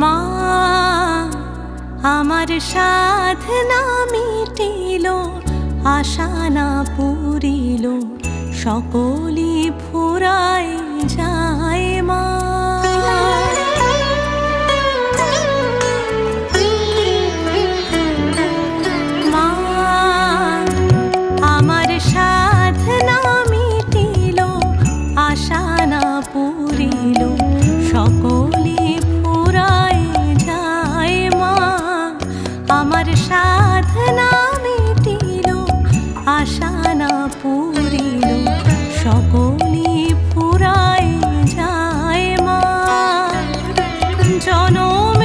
মা আমার সাধনা মিটিল, আশা না পুরিল, সকলি ফুরায় যায় মা। মা আমার সাধনা মিটিল, আশা না পুরিল, সকলি ফুরায় যায় মা। আমার সাধনা মিটিল, আশা না পুরিল, সকলি ফুরায় যায় মা। জনম